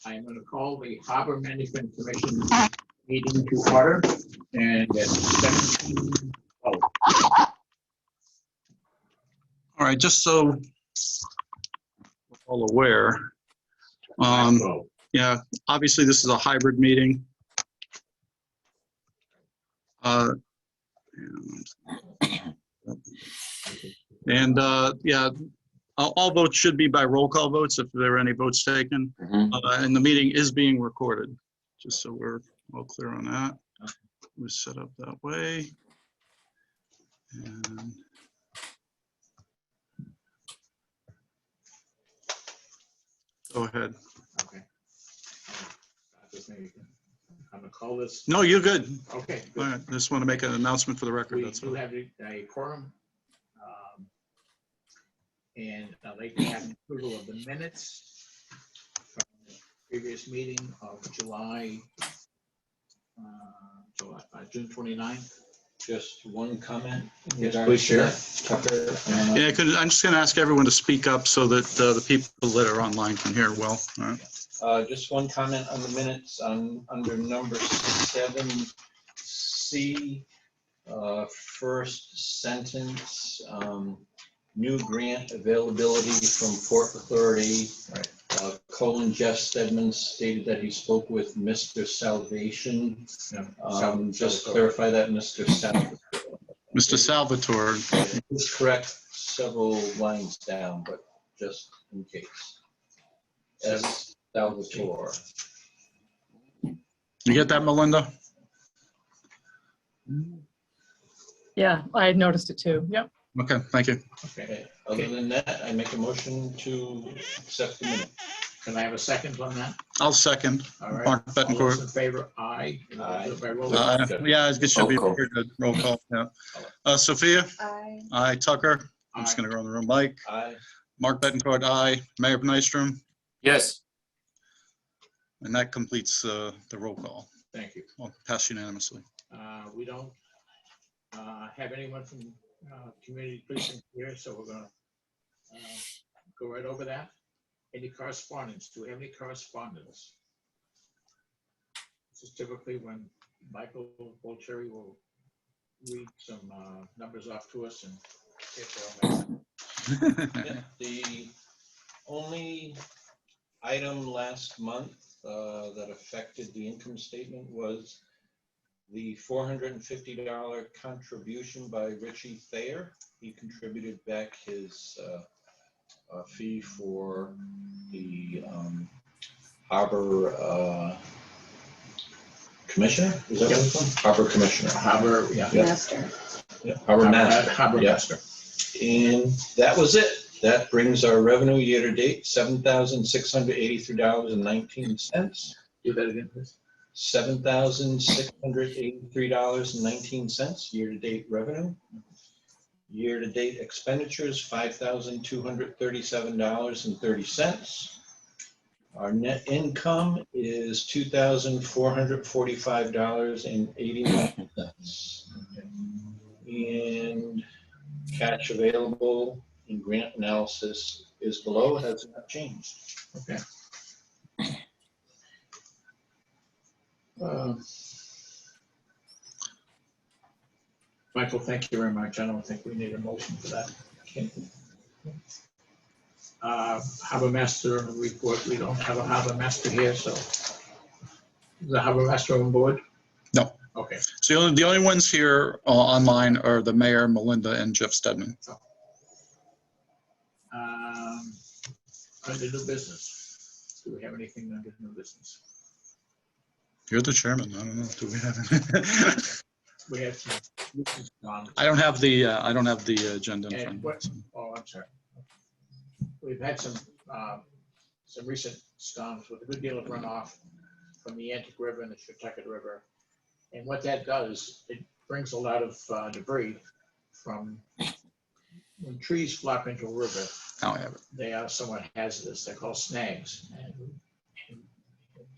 I'm going to call the Harbor Management Commission meeting to order, and it's 17:00. All right, just so we're all aware, yeah, obviously this is a hybrid meeting. Yeah, all votes should be by roll call votes if there are any votes taken. And the meeting is being recorded, just so we're all clear on that. It was set up that way. And go ahead. Okay. I'm going to call this. No, you're good. Okay. All right, I just want to make an announcement for the record. We That's do all. have a quorum. And I'd like to have approval of the minutes from the previous meeting of June 29th. Just one comment. Yes, please, Chair. Tucker. Yeah, I'm just going to ask everyone to speak up so that the people that are online can hear well. All right. Just one comment on the minutes under number 7C, first sentence, new grant availability from Port Authority. Right. Jeff Stedman stated that he spoke with Mr. Salvation. Yeah. Just clarify that, Mr. Salvation. Mr. Salvatore. It's correct several lines down, but just in case. S. Salvatore. You get that, Melinda? Yeah, I had noticed it too. Yep. Okay, thank you. Okay. Other than that, I make a motion to accept the minute. Can I have a second on that? I'll second. All right. Mark All those Bettencourt. in favor, aye. Aye. By roll. Yeah, it should be Roll call. very good. Roll call, yeah. Sophia? Aye. Aye. Tucker? I'm Aye. just going to go in the room. Mike? Aye. Mark Bettencourt, aye. Mayor Nystrom? Yes. And that completes the roll call. Thank you. I'll pass unanimously. We don't have anyone from community precinct here, so we're gonna go right over that. Any correspondence? Do we have any correspondence? This is typically when Michael Bolcheri will read some numbers off to us and if they're all right. Yeah, the only item last month that affected the income statement was the $450 contribution by Richie Thayer. He contributed back his fee for the Harbor Commissioner. Is that what it's called? Harbor Commissioner. Harbor, yeah. Master. Yeah, Harbor Master. Harbor Yeah. Master. And that was it. That brings our revenue year to date $7,683.19. Do that again, please. $7,683.19 year-to-date revenue. Year-to-date expenditures, $5,237.30. Our net income is $2,445.89. And cash available in grant analysis is below, has not changed. Okay. Michael, thank you very much. I don't think we need a motion for that. Okay. Harbor Master report. We don't have a Harbor Master here, so is the Harbor Master on board? No. Okay. So the only ones here online are the mayor, Melinda, and Jeff Stedman. Under new business, do we have anything under new business? You're the chairman. I don't know. Do we have? We have some. I don't have the agenda in And front what, of me. oh, I'm sorry. We've had some recent storms with a good deal of runoff from the Antic River and the Pawtucket River. And what that does, it brings a lot of debris from, when trees flop into a river, Now I have it. they are somewhat hazardous. They're called snags. And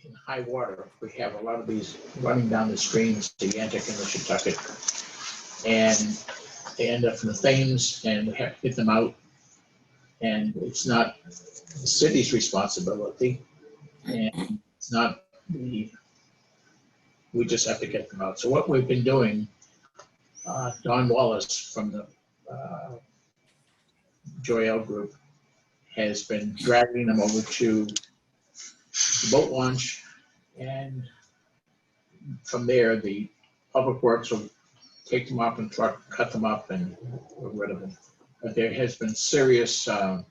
in high water, we have a lot of these running down the streams, the Antic and the Pawtucket. And they end up in the Thames, and we have to get them out. And it's not the city's responsibility. And it's not, we just have to get them out. So what we've been doing, Don Wallace from the Joyelle Group has been dragging them over to the boat launch, and from there, the Public Works will take them up and truck, cut them up, and get rid of them. But there has been serious amount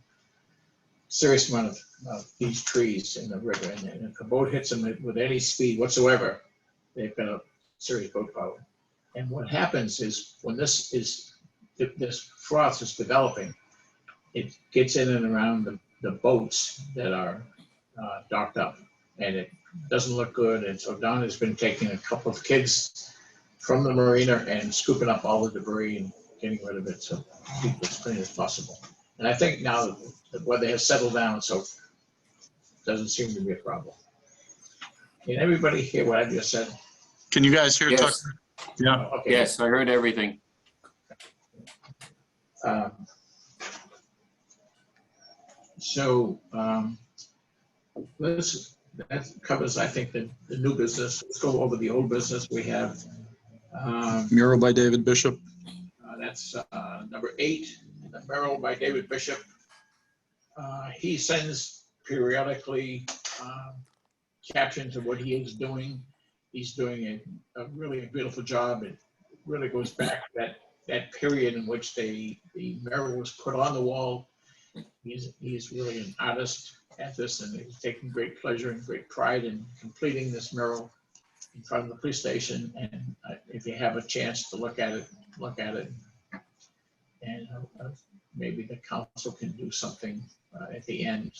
of these trees in the river, and if the boat hits them with any speed whatsoever, they've got a serious boat problem. And what happens is when this froth is developing, it gets in and around the boats that are docked up, and it doesn't look good. And so Don has been taking a couple of kids from the marina and scooping up all the debris and getting rid of it, so keep it as clean as possible. And I think now the weather has settled down, so it doesn't seem to be a problem. Can everybody hear what I just said? Can you guys hear Yes. Tucker? Yeah. Okay. Yes, I heard everything. So that covers, I think, the new business. Let's go over the old business we have. Mural by David Bishop. That's number 8, the mural by David Bishop. He sends periodically captions of what he is doing. He's doing a really beautiful job. It really goes back to that period in which the mural was put on the wall. He's really an artist at this, and he's taking great pleasure and great pride in completing this mural in front of the police station. And if you have a chance to look at it. And maybe the council can do something at the end,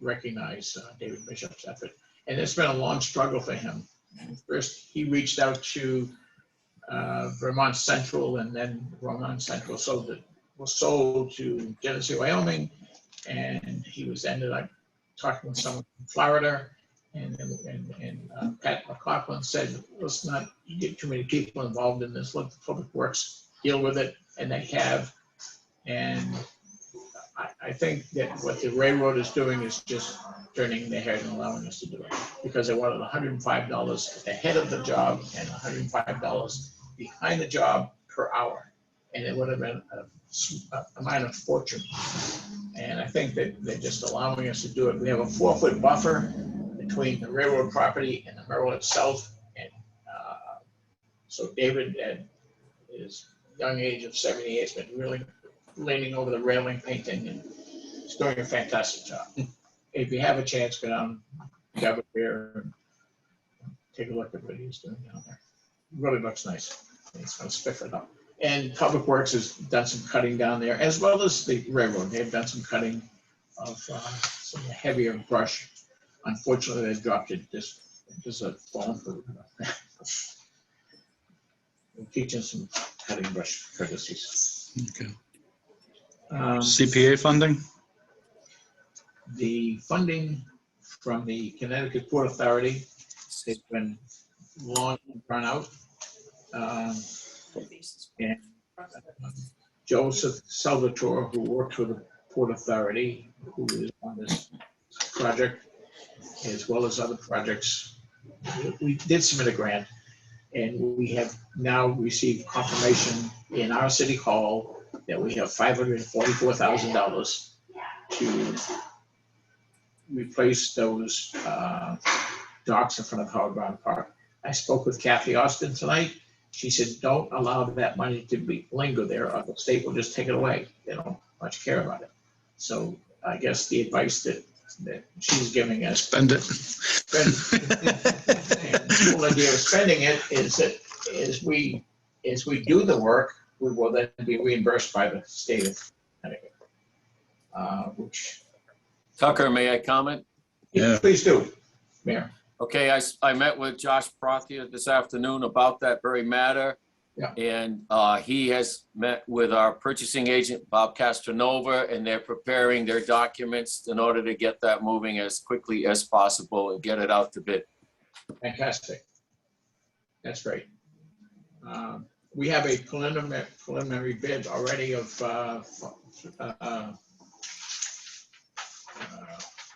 recognize David Bishop's effort. And it's been a long struggle for him. First, he reached out to Vermont Central, and then Vermont Central was sold to Genesee, Wyoming, and he ended up talking with someone from Florida, and Pat McLaughlin said, let's not get too many people involved in this, let the Public Works deal with it, and they have. And I think that what the railroad is doing is just turning their head and allowing us to do it, because they wanted $105 at the head of the job and $105 behind the job per hour. And it would have been a minor fortune. And I think that they're just allowing us to do it. We have a 4-foot buffer between the railroad property and the mural itself. And so David, at his young age of 78, has been really leaning over the railing, painting, and he's doing a fantastic job. If you have a chance, go down, grab a beer, and take a look at what he's doing down there. It really looks nice. He's going to spiff it up. And Public Works has done some cutting down there, as well as the railroad. They've done some cutting of some heavier brush. Unfortunately, they dropped it just a fallen food. We're teaching some cutting brush courtesies. Okay. CPA funding. The funding from the Connecticut Port Authority has been long run out. And Joseph Salvatore, who works for the Port Authority, who is on this project, as well as other projects, we did submit a grant, and we have now received confirmation in our city hall that we have $544,000 to replace those docks in front of Howard Brown Park. I spoke with Kathy Austin tonight. She said, don't allow that money to linger there, or the state will just take it away. They don't much care about it. So I guess the advice that she's giving us. Spend it. The whole idea of spending it is that as we do the work, we will then be reimbursed by the state of Connecticut. Which. Tucker, may I comment? Yeah. Please do, Mayor. Okay, I met with Josh Prothia this afternoon about that very matter. Yeah. And he has met with our purchasing agent, Bob Castronova, and they're preparing their documents in order to get that moving as quickly as possible and get it out to bid. Fantastic. That's great. We have a preliminary bid already of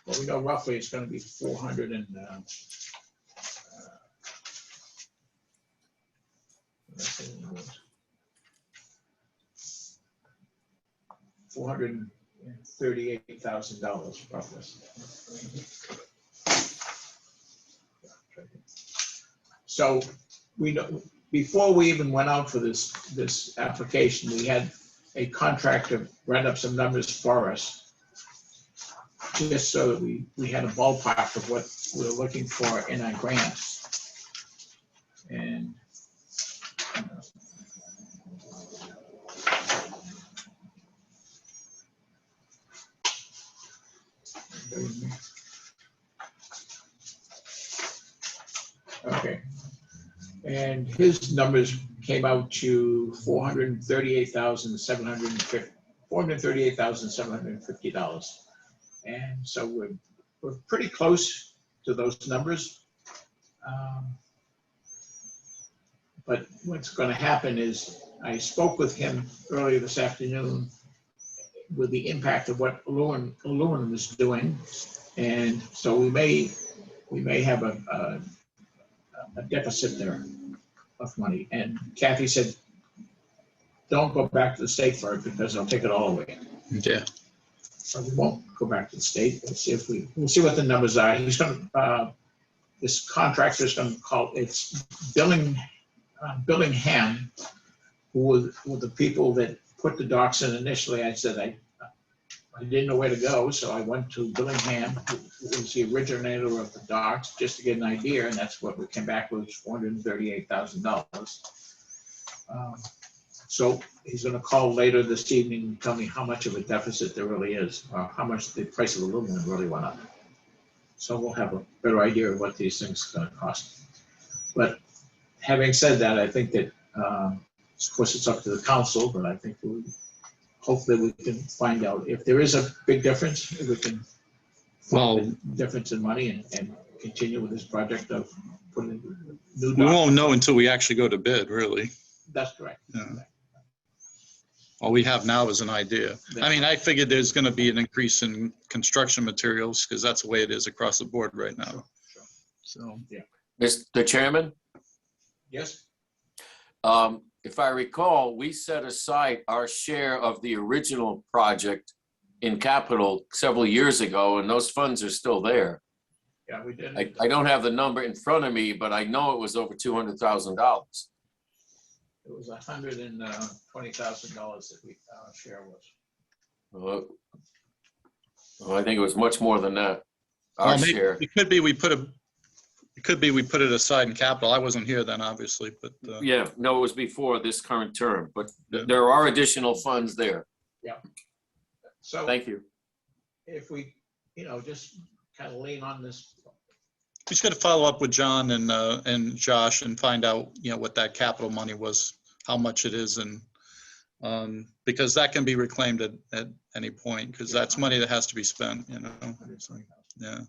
Well, we know roughly it's gonna be 400 and, $438,000 roughly. So we know, before we even went out for this application, we had a contractor write up some numbers for us, just so that we had a ballpark of what we're looking for in our grants. And okay. And his numbers came out to $438,750. And so we're pretty close to those numbers. But what's going to happen is, I spoke with him earlier this afternoon with the impact of what aluminum is doing. And so we may have a deficit there of money. And Kathy said, don't go back to the state for it because they'll take it all away. Yeah. So we won't go back to the state. We'll see we'll see what the numbers are. He's going to, this contractor is going to call, it's Billingham, who were the people that put the docks in initially. I said, I didn't know where to go, so I went to Billingham, who was the originator of the docks, just to get an idea, and that's what we came back with, $438,000. So he's going to call later this evening and tell me how much of a deficit there really is, or how much the price of aluminum really went up. So we'll have a better idea of what these things are going to cost. But having said that, I think that, of course, it's up to the council, but I think hopefully we can find out if there is a big difference, if we can find the difference in money and continue with this project of putting new. We won't know until we actually go to bid, really. That's correct. Yeah. All we have now is an idea. I mean, I figured there's going to be an increase in construction materials because that's the way it is across the board right now. Sure. So, Yeah. Mr. Chairman, Yes. if I recall, we set aside our share of the original project in capital several years ago, and those funds are still there. Yeah, we did. I don't have the number in front of me, but I know it was over $200,000. It was $120,000 that we, our share was. Well, I think it was much more than that, our well, maybe, share. it could be we put it aside in capital. I wasn't here then, obviously, but Yeah, no, it was before this current term, but Yeah. there are additional funds there. So Thank you. if we, just kind of lean on this. we just got to follow up with John and Josh and find out, what that capital money was, how much it is, and because that can be reclaimed at any point, because that's money that has to be spent, So, yeah.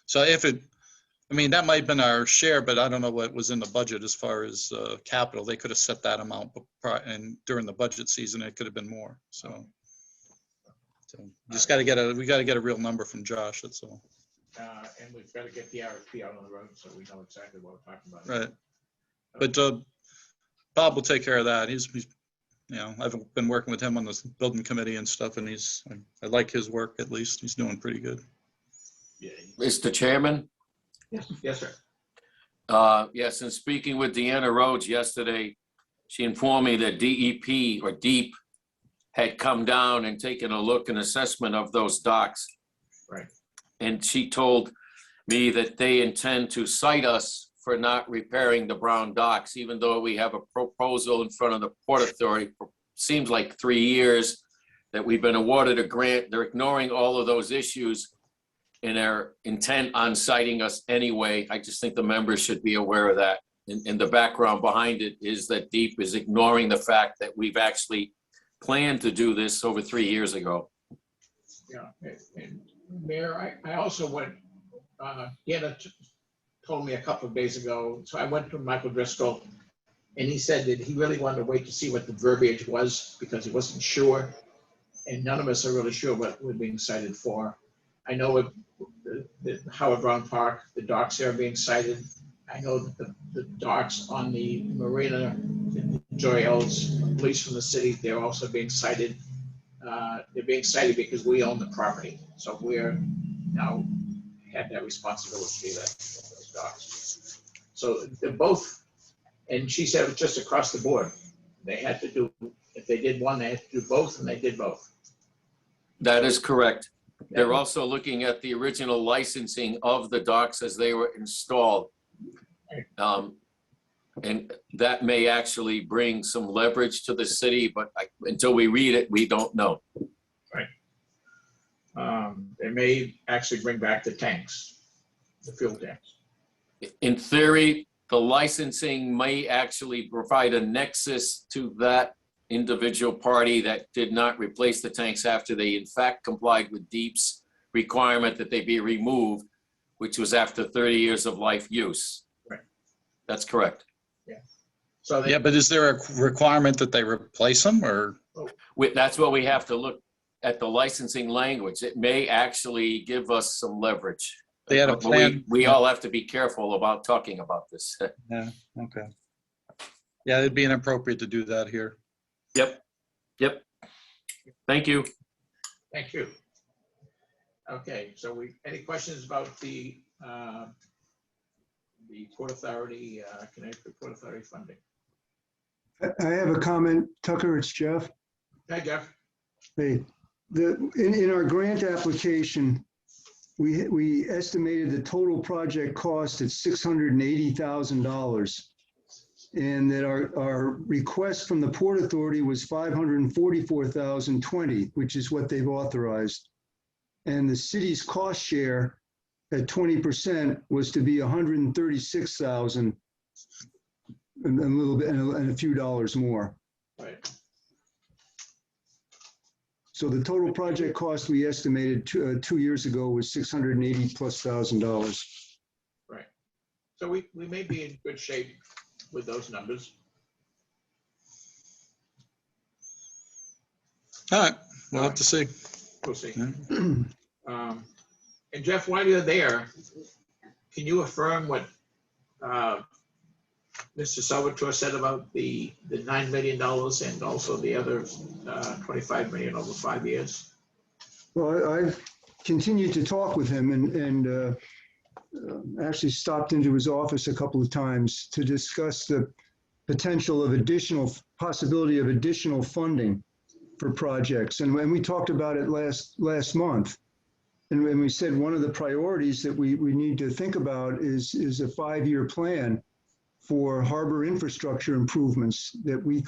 So that might have been our share, but I don't know what was in the budget as far as capital. They could have set that amount, and during the budget season, it could have been more. So just got to get a real number from Josh. That's all. And we've got to get the RFP out on the road so we know exactly what we're talking about. Right. But Bob will take care of that. He's I've been working with him on this building committee and stuff, and I like his work, at least. He's doing pretty good. Yeah. Mr. Chairman? Yes, sir. Yes, and speaking with Deanna Rhodes yesterday, she informed me that DEP or DEEP had come down and taken a look and assessment of those docks. Right. And she told me that they intend to cite us for not repairing the brown docks, even though we have a proposal in front of the Port Authority for seems like 3 years that we've been awarded a grant. They're ignoring all of those issues and are intent on citing us anyway. I just think the members should be aware of that. And the background behind it is that DEEP is ignoring the fact that we've actually planned to do this over 3 years ago. Yeah. And Mayor, I also went, Deanna told me a couple of days ago, so I went to Michael Driscoll, and he said that he really wanted to wait to see what the verbiage was because he wasn't sure. And none of us are really sure what we're being cited for. I know the Howard Brown Park, the docks there are being cited. I know that the docks on the marina, Joy L's, police from the city, they're also being cited. They're being cited because we own the property. So we're now have that responsibility, those docks. So they're both, and she said it was just across the board. They had to do, if they did one, they had to do both, and they did both. That is correct. They're also looking at the original licensing of the docks as they were installed. And that may actually bring some leverage to the city, but until we read it, we don't know. They may actually bring back the tanks, the fuel tanks. In theory, the licensing may actually provide a nexus to that individual party that did not replace the tanks after they in fact complied with DEEP's requirement that they be removed, which was after 30 years of life use. Right. That's correct. Yeah. So Yeah, but is there a requirement that they replace them or? That's what we have to look at, the licensing language. It may actually give us some leverage. They had a But plan. we all have to be careful about talking about this. Yeah, okay. Yeah, it'd be inappropriate to do that here. Yep. Thank you. thank you. Okay, so any questions about the Port Authority, Connecticut Port Authority funding? I have a comment. Tucker, it's Jeff. Hi, Jeff. Hey, in our grant application, we estimated the total project cost at $680,000. And that our request from the Port Authority was $544,020, which is what they've authorized. And the city's cost share at 20% was to be $136,000 and a little bit, and a few dollars more. Right. So the total project cost we estimated 2 years ago was $680,000+. Right. So we may be in good shape with those numbers. All right, we'll have to see. We'll see. Yeah. And Jeff, while you're there, can you affirm what Mr. Salvatore said about the $9 million and also the other $25 million over 5 years? Well, I've continued to talk with him and actually stopped into his office a couple of times to discuss the potential of possibility of additional funding for projects. And when we talked about it last month, and when we said one of the priorities that we need to think about is a 5-year plan for harbor infrastructure improvements that we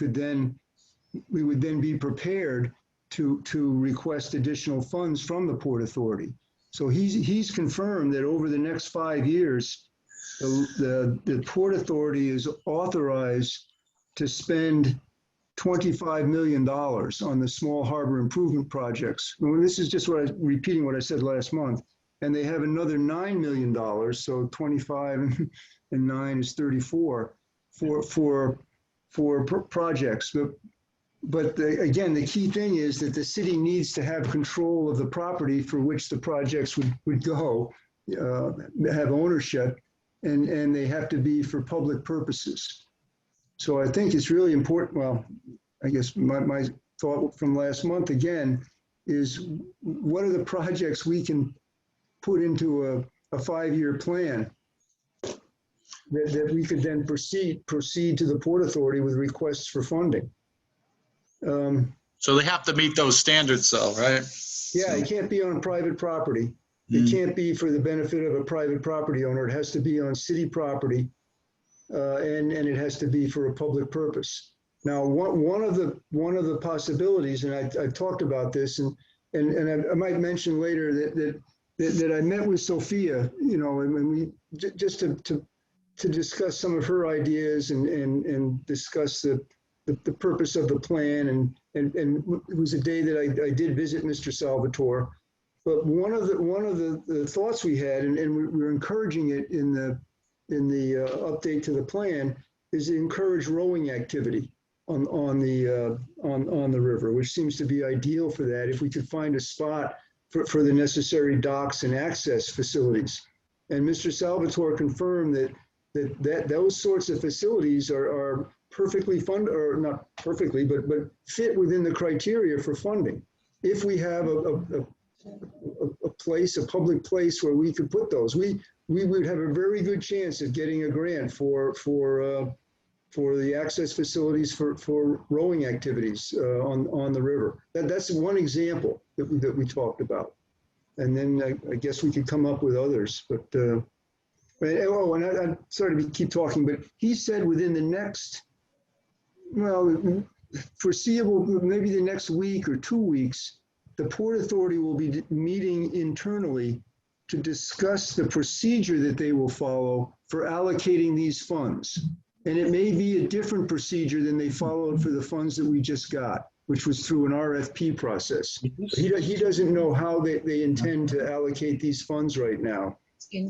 would then be prepared to request additional funds from the Port Authority. So he's confirmed that over the next 5 years, the Port Authority is authorized to spend $25 million on the small harbor improvement projects. And this is just repeating what I said last month. And they have another $9 million, so 25 and 9 is 34 for projects. But again, the key thing is that the city needs to have control of the property for which the projects would go, have ownership, and they have to be for public purposes. So I think it's really important. Well, I guess my thought from last month again is what are the projects we can put into a 5-year plan that we could then proceed to the Port Authority with requests for funding. So they have to meet those standards though, right? Yeah, it can't be on private property. It can't be for the benefit of a private property owner. It has to be on city property, and it has to be for a public purpose. Now, one of the possibilities, and I've talked about this, and I might mention later that I met with Sophia, and we just to discuss some of her ideas and discuss the purpose of the plan, and it was a day that I did visit Mr. Salvatore. But one of the thoughts we had, and we're encouraging it in the update to the plan, is to encourage rowing activity on the river, which seems to be ideal for that. If we could find a spot for the necessary docks and access facilities. And Mr. Salvatore confirmed that those sorts of facilities are perfectly funded, or not perfectly, but fit within the criteria for funding. If we have a place, a public place where we could put those, we would have a very good chance of getting a grant for the access facilities for rowing activities on the river. That's one example that we talked about. And then I guess we could come up with others, but I'm sorry to keep talking, but he said within the next, well, foreseeable, maybe the next week or 2 weeks, the Port Authority will be meeting internally to discuss the procedure that they will follow for allocating these funds. And it may be a different procedure than they followed for the funds that we just got, which was through an RFP process. He doesn't know how they intend to allocate these funds right now.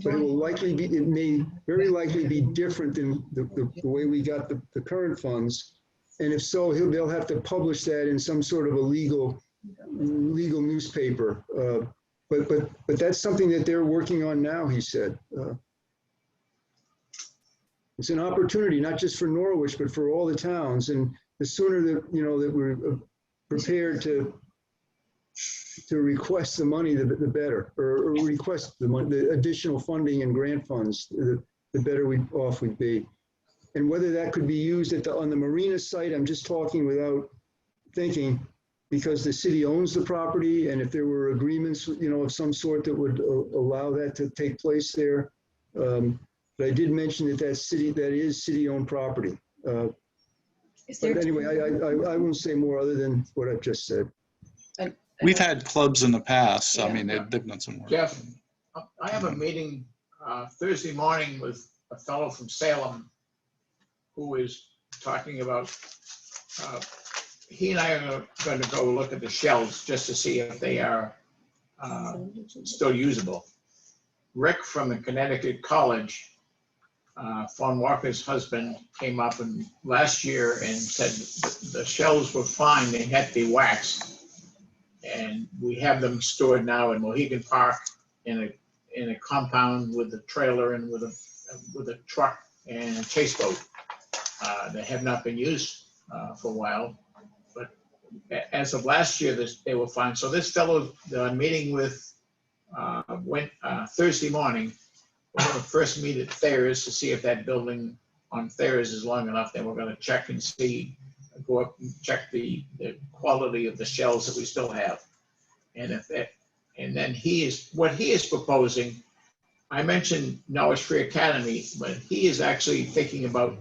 But it may very likely be different than the way we got the current funds. And if so, they'll have to publish that in some sort of a legal newspaper. But that's something that they're working on now, he said. It's an opportunity, not just for Norwich, but for all the towns. And the sooner that, that we're prepared to request the money, the better, or request the money, the additional funding and grant funds, the better off we'd be. And whether that could be used on the marina site, I'm just talking without thinking, because the city owns the property, and if there were agreements, of some sort that would allow that to take place there. But I did mention that is city-owned property. But anyway, I won't say more other than what I've just said. We've had clubs in the past. So, I Yeah. mean, they've done some work. Jeff, I have a meeting Thursday morning with a fellow from Salem who is talking about, he and I are going to go look at the shells just to see if they are still usable. Rick from the Connecticut College, Fawn Walker's husband, came up last year and said the shells were fine, they had to be waxed. And we have them stored now in Mohegan Park in a compound with a trailer and with a truck and a chase boat. They have not been used for a while, but as of last year, they were fine. So this fellow that I'm meeting with went Thursday morning. We're going to first meet at Thayer's to see if that building on Thayer's is long enough. Then we're going to check and go up and check the quality of the shells that we still have. And then what he is proposing, I mentioned Norwich Free Academy, but he is actually thinking about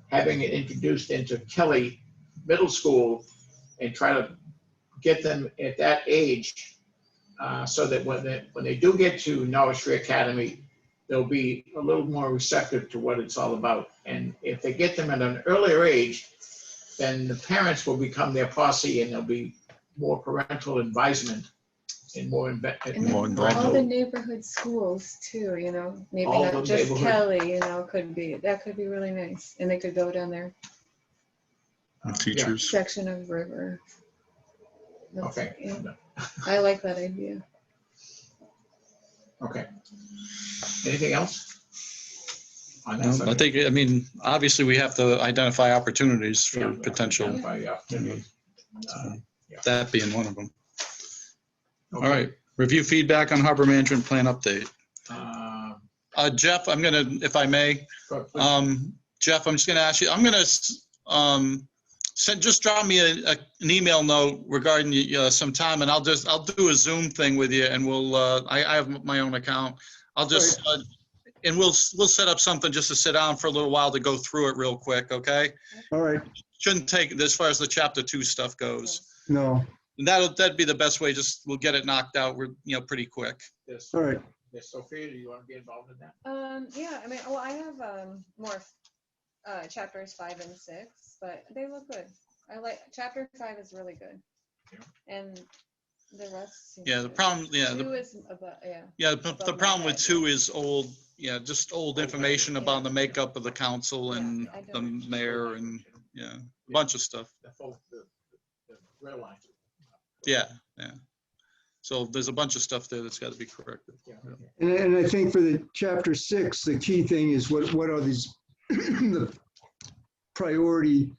having it introduced into Kelly Middle School and try to get them at that age so that when they do get to Norwich Free Academy, they'll be a little more receptive to what it's all about. And if they get them at an earlier age, then the parents will become their posse and there'll be more parental advisement and more And then involved. all the neighborhood schools too, maybe All not the just neighborhood- Kelly, that could be really nice. And they could go down there, Teachers. section of river. That's- Okay. yeah, I like that idea. Okay. Anything else? On that No, I subject? think, I mean, obviously we have to identify opportunities for Yeah, potential, identify the opportunity. that being one of them. All Okay. right, review feedback on harbor management plan update. Uh, Jeff, I'm gonna, if I may, Jeff, I'm just gonna ask you, I'm gonna just drop me an email note regarding some time, and I'll do a Zoom thing with you, and I have my own account. I'll just, and we'll set up something just to sit down for a little while to go through it real quick, okay? All right. Shouldn't take, as far as the chapter 2 stuff goes. No. And that'd be the best way, we'll get it knocked out, pretty quick. Yes. All right. Yes, Sophia, do you want to be involved in that? Yeah, I mean, I have more chapters 5 and 6, but they look good. I like chapter 5 is really good. Yeah. And the rest. seems Yeah, the good. problem, 2 is about, yeah. Yeah, the problem with 2 is old, just old information about the makeup of the council and Yeah, I the don't- mayor and, a bunch of stuff. The rail lines. Yeah. So there's a bunch of stuff there that's got to be corrected. Yeah. And I think for the chapter 6, the key thing is what are these the priority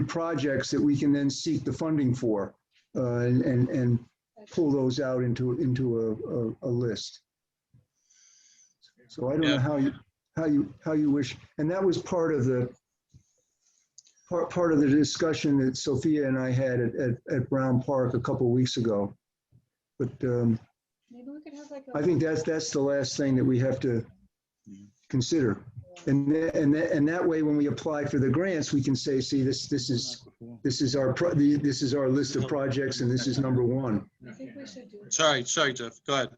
projects that we can then seek the funding for, and pull those out into a list. So I don't know how you wish, and that was part of the discussion that Sophia and I had at Brown Park a couple weeks ago. But Maybe we could have like a. I think that's the last thing that we have to consider. And that way, when we apply for the grants, we can say, see, this is our list of projects, and this is number one. I think we should do. Sorry, Jeff, go ahead.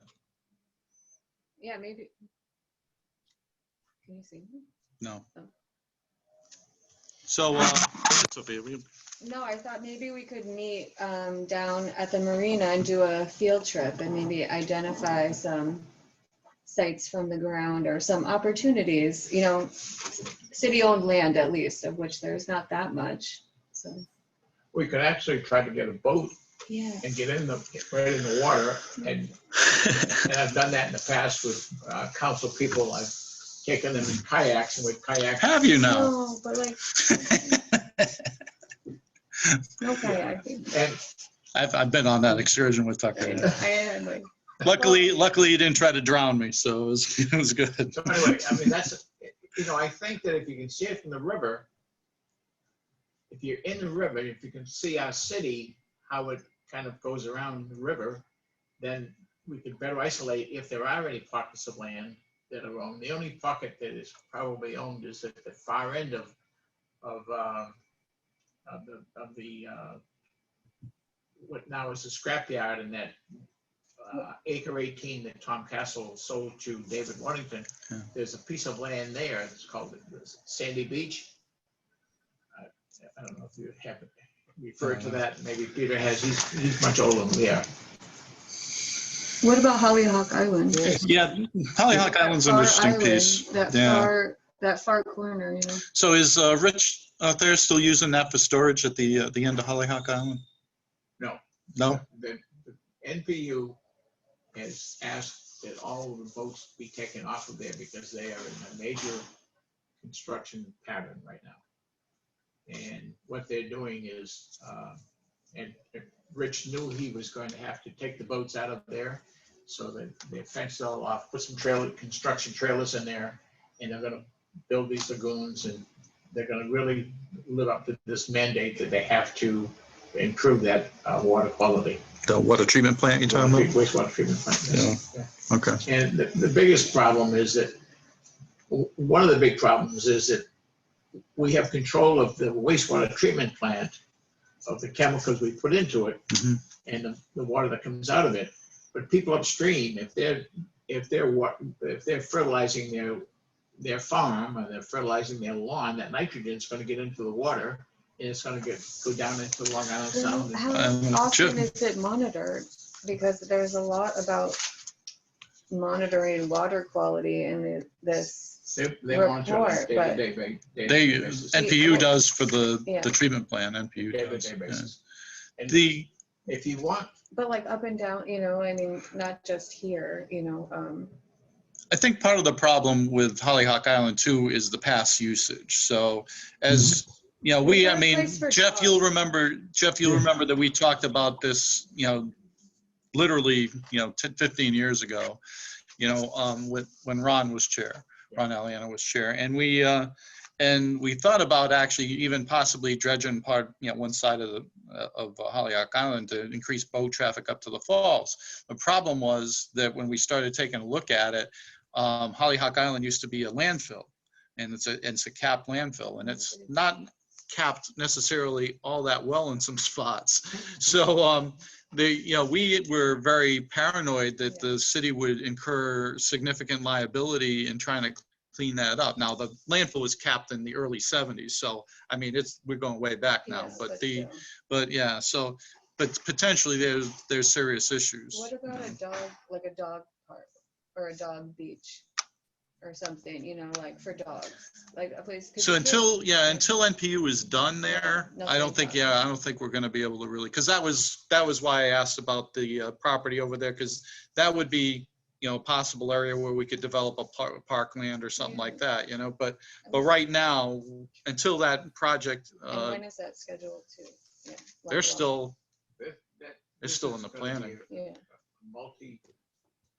Yeah, maybe. Can you see? No. Oh. So, Sophia, No, I thought maybe we could meet down at the marina and do a field trip and maybe identify some sites from the ground or some opportunities, you know, city-owned land at least, of which there's not that much. So, We could actually try to get a boat yeah. and get right in the water. And I've done that in the past with council people. I've taken them in kayaks and with kayaks. have you now? No, but like, no kayaking. And I've been on that excursion with Tucker. I am like, Luckily you didn't try to drown me, so it was good. so anyway, I mean, that's, you know, I think that if you can see it from the river, if you're in the river, if you can see our city, how it kind of goes around the river, then we could better isolate if there are any pockets of land that are owned. The only pocket that is probably owned is at the far end of the what now is the scrapyard, and that acre 18 that Tom Castle sold to David Waddington. Yeah. There's a piece of land there. It's called Sandy Beach. I don't know if you have referred to that. Maybe Peter has. He's much older than we are. what about Hollyhock Island? Yeah, Hollyhock Island's an Far interesting island, piece. That Yeah. that far corner, you know. So is Rich out there still using that for storage at the end of Hollyhock Island? No. No? The NPU has asked that all of the boats be taken off of there because they are in a major construction pattern right now. And what they're doing is, and Rich knew he was going to have to take the boats out of there, so that they fenced it all off, put some construction trailers in there, and they're gonna build these lagoons, and they're gonna really live up to this mandate that they have to improve that water quality. The water treatment plant you're talking about? Wastewater treatment plant, yes. Yeah. Okay. And the biggest problem is that, one of the big problems is that we have control of the wastewater treatment plant, of the chemicals we put into it, Mhm. and the water that comes out of it. But people upstream, if they're fertilizing their farm, or they're fertilizing their lawn, that nitrogen is going to get into the water, and it's going to go down into Long Island Sound. How Sure. often is it monitored? Because there's a lot about monitoring water quality in this. They monitor report, that but- They, NPU does for Yeah. the treatment plan, NPU Day by does. day yeah. basis. And The, if you want, But like up and down, you know, I mean, not just here, you know, I think part of the problem with Hollyhock Island too is the past usage. So as, you know, Is there I a mean, place for Jeff, dogs? you'll remember that we talked about this, you know, literally, you know, 10, 15 years ago, you know, when Ron was chair, Ron Aliano was chair. And we thought about actually even possibly dredging one side of Hollyhock Island to increase boat traffic up to the falls. The problem was that when we started taking a look at it, Hollyhock Island used to be a landfill, and it's a capped landfill, and it's not capped necessarily all that well in some spots. So we were very paranoid that the city would incur significant liability in trying to clean that up. Now the landfill was capped in the early 70s, so I mean we're going way back now. yeah, still. But potentially there's serious issues. What about a dog, like a dog park or a dog beach? or something, you know, like for dogs, like a place. 'cause So you can't- until NPU is done there, Yeah, I don't think, nothing I don't think we're gonna be able to really, because that was why I asked about the property over there, because that would be, you know, a possible area where we could develop a parkland or something like that, you know, but right now, until that project, And when is that scheduled to? Yeah, they're like, still, They're They're still in the planning. Yeah.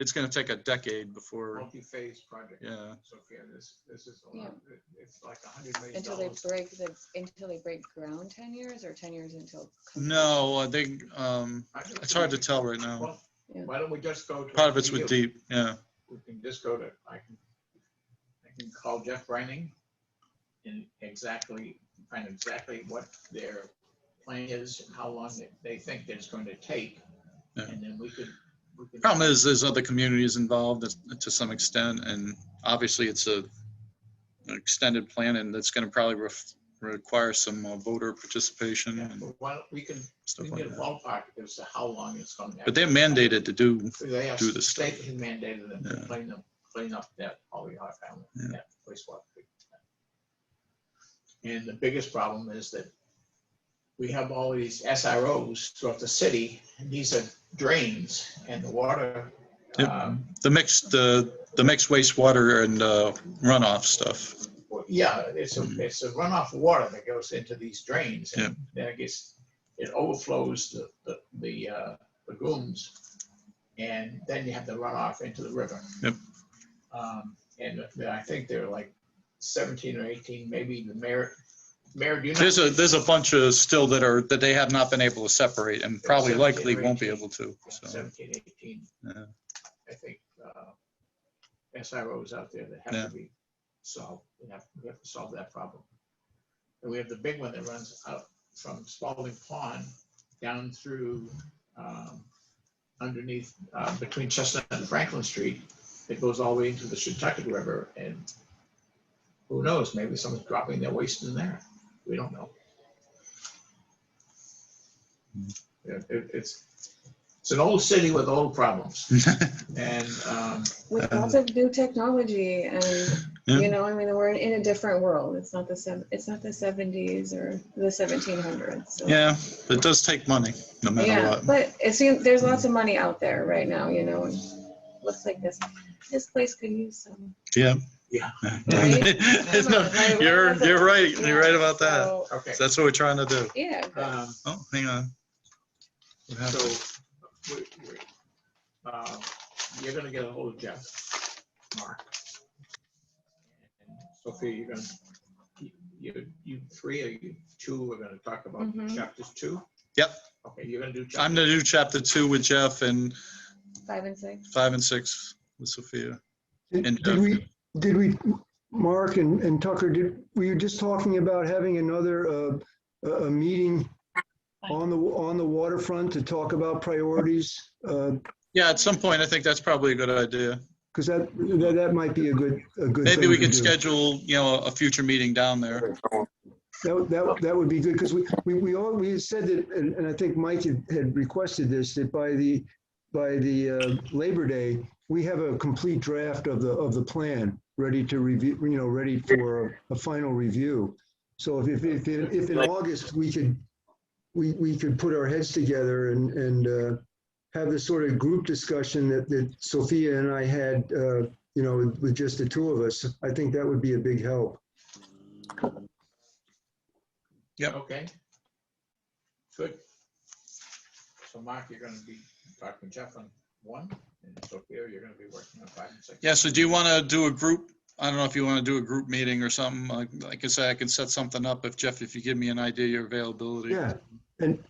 it's gonna take a decade before, Multi-phase project. yeah. Sophia, this is a Yeah. lot, it's like $100 million. Until they break ground 10 years or 10 years until? No, I think, it's hard to tell right now. Well, Yeah. why don't we just go to? Part of it's with NPU? deep, yeah. We can just go to, I can call Jeff Reining and find exactly what their plan is and how long they think that it's going to take. Yeah. And then we could. Problem is, there's other communities involved to some extent, and obviously it's an extended plan, and that's gonna probably require some voter participation Yeah, and but why don't we can stuff get like a that. ballpark as to how long it's going to. But they're mandated to do, They have do this stuff. state has mandated them to Yeah. clean up that polyhot family, Yeah. that wastewater. And the biggest problem is that we have all these SROs throughout the city, and these are drains, and the water. Yep. the mixed wastewater and runoff stuff. Yeah, it's a runoff water that goes into these drains, and then it overflows the lagoons, and then you have the runoff into the river. Yep. And I think there are like 17 or 18, maybe the mayor, do you know? There's a bunch of still that they have not been able to separate, and probably 17 likely or won't be 18. able to, so. 17, 18. Yeah. I think SROs out there that have Yeah. to be solved. We have to solve that problem. And we have the big one that runs out from Spalding Pond down through underneath, between Chestnut and Franklin Street. It goes all the way into the Shutucket River, and who knows, maybe someone's dropping their waste in there. We don't know. Yeah, it's an old city with old problems. And With lots of new technology and, Yeah. you know, I mean, we're in a different world. It's not the 70s or the 1700s. So. Yeah, it does take money, no matter Yeah, what. but it seems there's lots of money out there right now, you know, and looks like this place could use some. Yeah. Yeah. There's no- You're right. You're right about that. So, okay. That's what we're trying to do. yeah, good. Oh, hang on. What happened? So you're gonna get a hold of Jeff, Mark. And Sophia, you're gonna, you three or you two are gonna talk about Mhm. chapters 2? Yep. Okay, you're gonna do. I'm gonna do chapter 2 with Jeff and 5 and 6. 5 and 6 with Sophia. And Did we, Mark and Tucker, were you just talking about having another a meeting on the waterfront to talk about priorities? Yeah, at some point, I think that's probably a good idea. Because that might be a good Maybe thing we to could do. schedule, a future meeting down there. That would be good, because we had said that, and I think Mike had requested this, that by the Labor Day, we have a complete draft of the plan ready to review, ready for a final review. So if in August we could put our heads together and have this sort of group discussion that Sophia and I had, with just the two of us, I think that would be a big help. Yep. Okay. Good. So Mark, you're gonna be talking to Jeff on 1, and Sophia, you're gonna be working on 5 and 6. Yeah, so do you want to do a group? I don't know if you want to do a group meeting or something. Like I said, I can set something up if you give me an idea of your availability. Yeah, and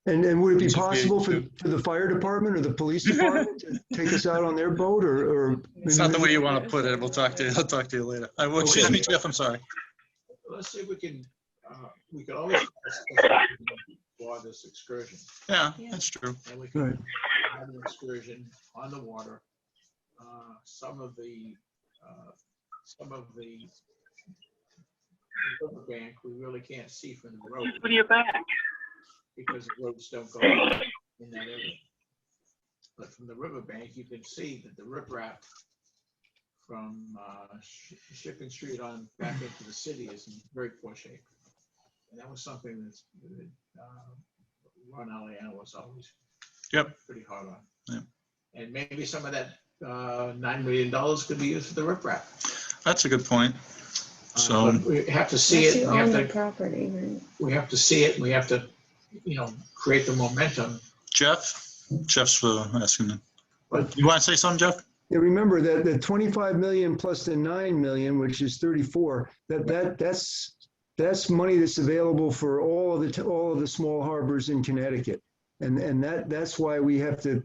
would it be It's okay, possible for too. the fire department or the police department to take us out on their boat or? It's not the way you want to put it. I'll talk to you later. Excuse me, Jeff, I'm sorry. Let's see if we can always for this excursion. Yeah, that's true. And we can Right. have an excursion on the water. Some of the riverbank, we really can't see from the road. When you're back. Because the roads don't go in that area. But from the riverbank, you can see that the riprap from Shipping Street on back into the city is in very poor shape. And that was something that Ron Aliano was always pretty hard on. Yep. And maybe some of that $9 million could be used for the riprap. That's a good point. So, But we have to see Unless it. you We have own the to, property, right? we have to see it. And we have to, create the momentum. Jeff's asking. But You want to say something, Jeff? Yeah, remember that the 25 million plus the 9 million, which is 34, that's money that's available for all of the small harbors in Connecticut. And that's why we have to.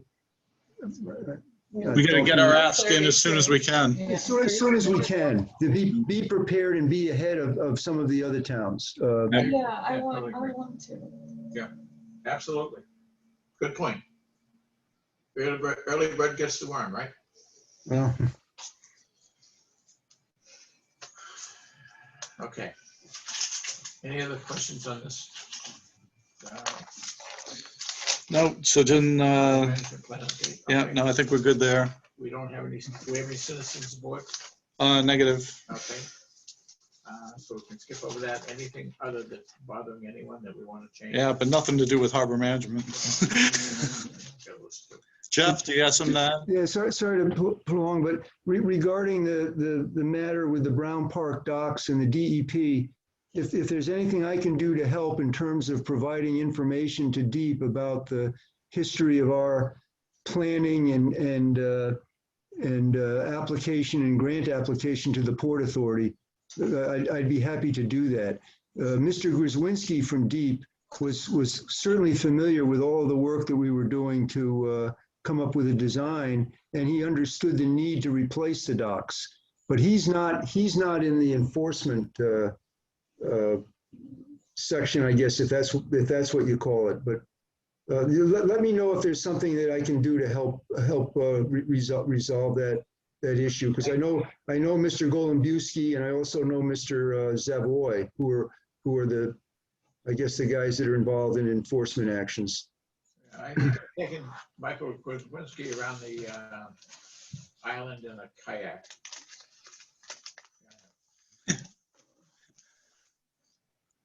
We got to get our ask in as soon as we can. As soon as we can, to be prepared and be ahead of some of the other towns. Yeah, I want want to. absolutely. Good point. Early bird gets the worm, right? Well, Okay. Any other questions on this? No, so then, Management plan update? yeah, Okay. no, I think we're good there. We don't have any, do we have any citizens aboard? Negative. Okay. So we can skip over that. Anything other that's bothering anyone that we want to change? Yeah, but nothing to do with harbor management. Jeff, do you have some that? yeah, sorry to prolong, but regarding the matter with the Brown Park docks and the DEP, if there's anything I can do to help in terms of providing information to DEEP about the history of our planning and application and grant application to the Port Authority, I'd be happy to do that. Mr. Grzywinski from DEEP was certainly familiar with all of the work that we were doing to come up with a design, and he understood the need to replace the docks. But he's not in the enforcement section, I guess, if that's what you call it. But let me know if there's something that I can do to help resolve that issue, because I know Mr. Golombuski, and I also know Mr. Zavoy, who are the guys that are involved in enforcement actions. I'm taking Michael Grzywinski around the island in a kayak.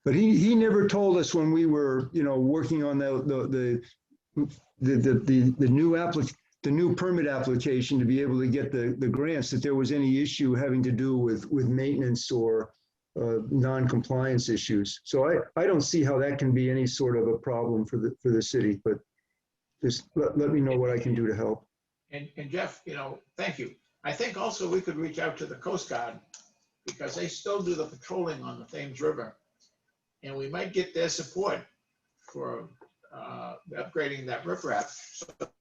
But he never told us when we were, working on the new permit application to be able to get the grants, that there was any issue having to do with maintenance or non-compliance issues. So I don't see how that can be any sort of a problem for the city, but just let me know what I can do to help. And Jeff, thank you. I think also we could reach out to the Coast Guard, because they still do the patrolling on the Thames River. And we might get their support for upgrading that riprap, so that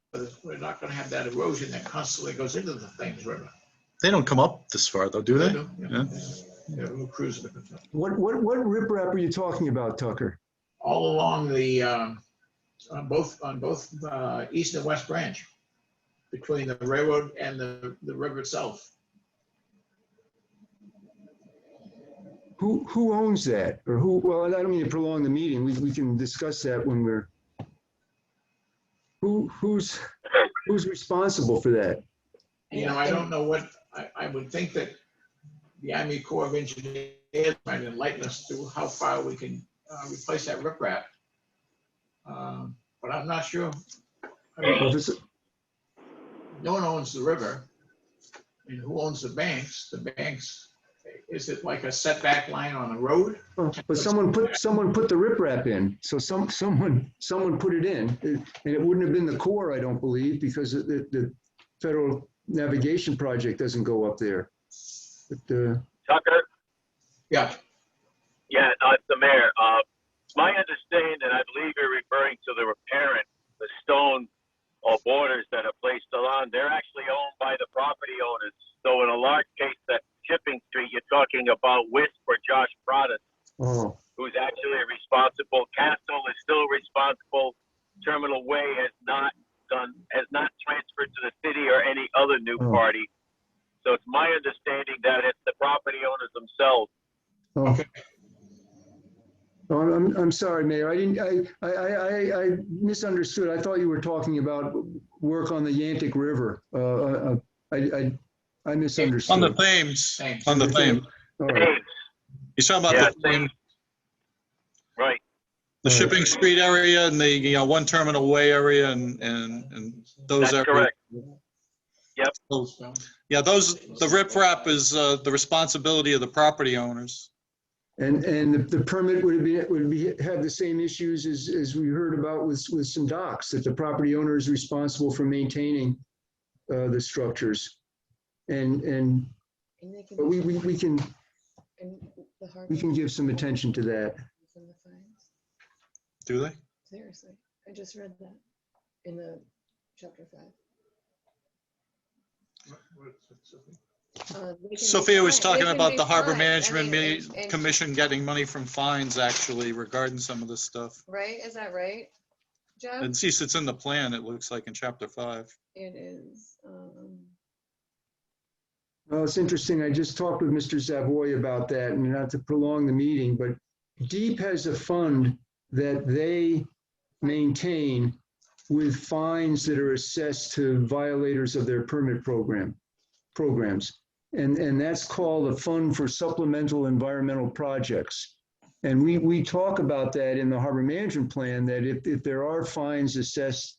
we're not going to have that erosion that constantly goes into the Thames River. They don't come up this far though, do they? Yeah. Yeah, we'll cruise it. What riprap are you talking about, Tucker? All along the on both east and west branch, between the railroad and the river itself. Who owns that, or who? Well, I don't mean to prolong the meeting. We can discuss that when we're. Who's responsible for that? I don't know what I would think that the Army Corps of Engineers might enlighten us to how far we can replace that riprap. But I'm not sure. No one owns the river, and who owns the banks? The banks. Is it like a setback line on a road? But someone put the riprap in, so someone put it in, and it wouldn't have been the Corps, I don't believe, because the Federal Navigation Project doesn't go up there. But, Tucker? Yeah. Yeah, it's the mayor. My understanding, and I believe you're referring to the repairing, the stone or borders that are placed along, they're actually owned by the property owners. So in a large case, that Shipping Street, you're talking about Wisp or Josh Prada, who's actually responsible. Castle is still responsible. Terminal Way has not transferred to the city or any other new party. So it's my understanding that it's the property owners themselves. Okay. I'm sorry, Mayor. I misunderstood. I thought you were talking about work on the Yantic River. I misunderstood. On the Thames, Thames. on the Thames. All right. Thames, He's talking Yeah, about the Thames, right. the All right. shipping street area and the, one terminal way area and those That's areas. correct. Yep. So, yeah, the riprap is the responsibility of the property owners. And the permit would have the same issues as we heard about with some docks, that the property owner is responsible for maintaining the structures. And they can, But we can and the harbor. give some attention to that. And the fines. Do they? Seriously, I just read that in the chapter 5. They can be Sophia was fined. talking They can about be the Harbor fined. I Management mean, and- Commission getting money from fines actually regarding some of this stuff. Right, is that right, Jeff? And since it's in the plan, it looks like in chapter 5. It is, Well, it's interesting. I just talked with Mr. Savoy about that, and not to prolong the meeting, but DEEP has a fund that they maintain with fines that are assessed to violators of their permit programs. And that's called a Fund for Supplemental Environmental Projects. And we talk about that in the Harbor Management Plan, that if there are fines assessed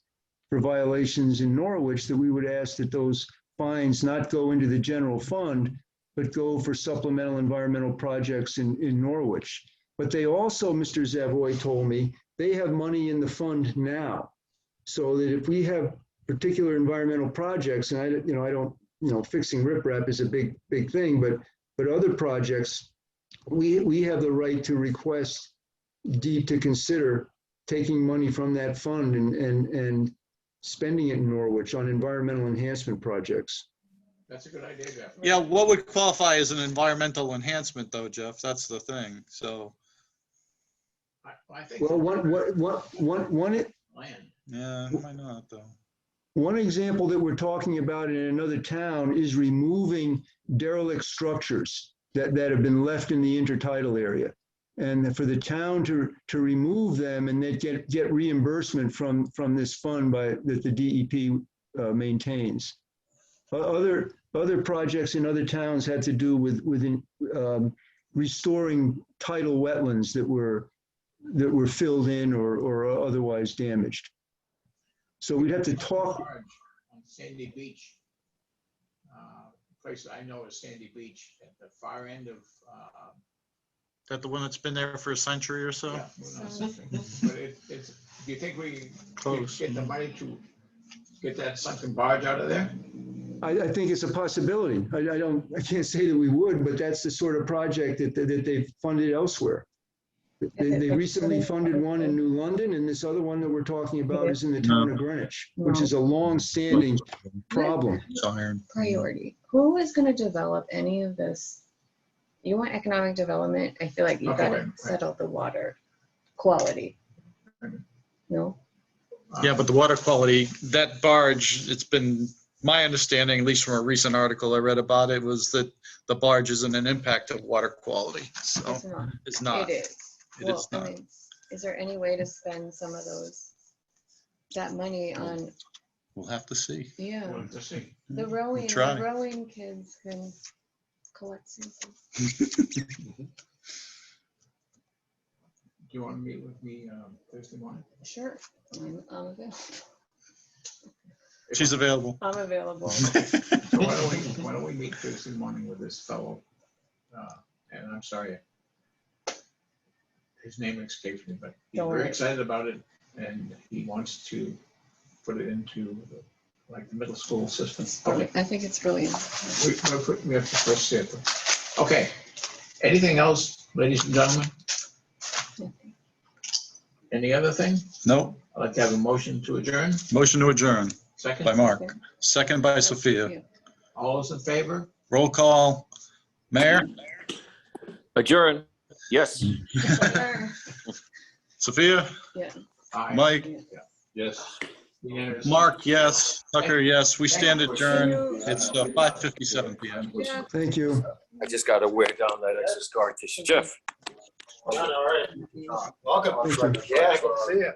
for violations in Norwich, that we would ask that those fines not go into the general fund, but go for supplemental environmental projects in Norwich. But they also, Mr. Savoy told me, they have money in the fund now. So that if we have particular environmental projects, and I don't, fixing riprap is a big thing, but other projects, we have the right to request DEEP to consider taking money from that fund and spending it in Norwich on environmental enhancement projects. That's a good idea, Jeff. Yeah, what would qualify as an environmental enhancement though, Jeff? That's the thing, so. I think. Well, one Land. Yeah, why not though? One example that we're talking about in another town is removing derelict structures that have been left in the intertidal area. And for the town to remove them and then get reimbursement from this fund that the DEP maintains. Other projects in other towns had to do with restoring tidal wetlands that were filled in or otherwise damaged. So we'd have to talk. On Sandy Beach. Place I know is Sandy Beach at the far end of. Is that the one that's been there for a century or so? Yeah, well, not something. But it's, do you think we Close. get the money to get that sunken barge out of there? I think it's a possibility. I can't say that we would, but that's the sort of project that they've funded elsewhere. They recently funded one in New London, and this other one that we're talking about is in the town of Greenwich, which is a long-standing problem. It's iron. priority. Who is gonna develop any of this? You want economic development, I feel like you Okay, gotta right. settle the water quality. No? Yeah, but the water quality, that barge, it's been my understanding, at least from a recent article I read about it, was that the barge isn't an impact of water quality. So It's not. it's not. It is. It Well, is I not. mean, is there any way to spend some of that money on, We'll have to see. yeah, We'll have to see. the rowing try. kids can collect samples. Do you want to meet with me Thursday morning? Sure, I'm available. She's available. I'm available. So why don't we meet Thursday morning with this fellow? And I'm sorry, his name escapes me, but he's Don't very worry. excited about it, and he wants to put it into the middle school system. Okay, I think it's brilliant. we have to first see it. Okay, anything else, ladies and gentlemen? Any other thing? No, I'd like to have a motion to adjourn. motion to adjourn Second, by Mark, second by Sophia. Yeah. all those in favor? Roll call. Mayor, Adjourn. Yes. Sophia, Yeah. Aye. Mike, Yes. Unanimous. Mark, yes. Tucker, yes. We stand adjourned. Thank you. It's 5:57 PM. Yeah. Thank you. I just gotta wear down that extra scar tissue. Jeff. Thank you. Yeah, good to see you.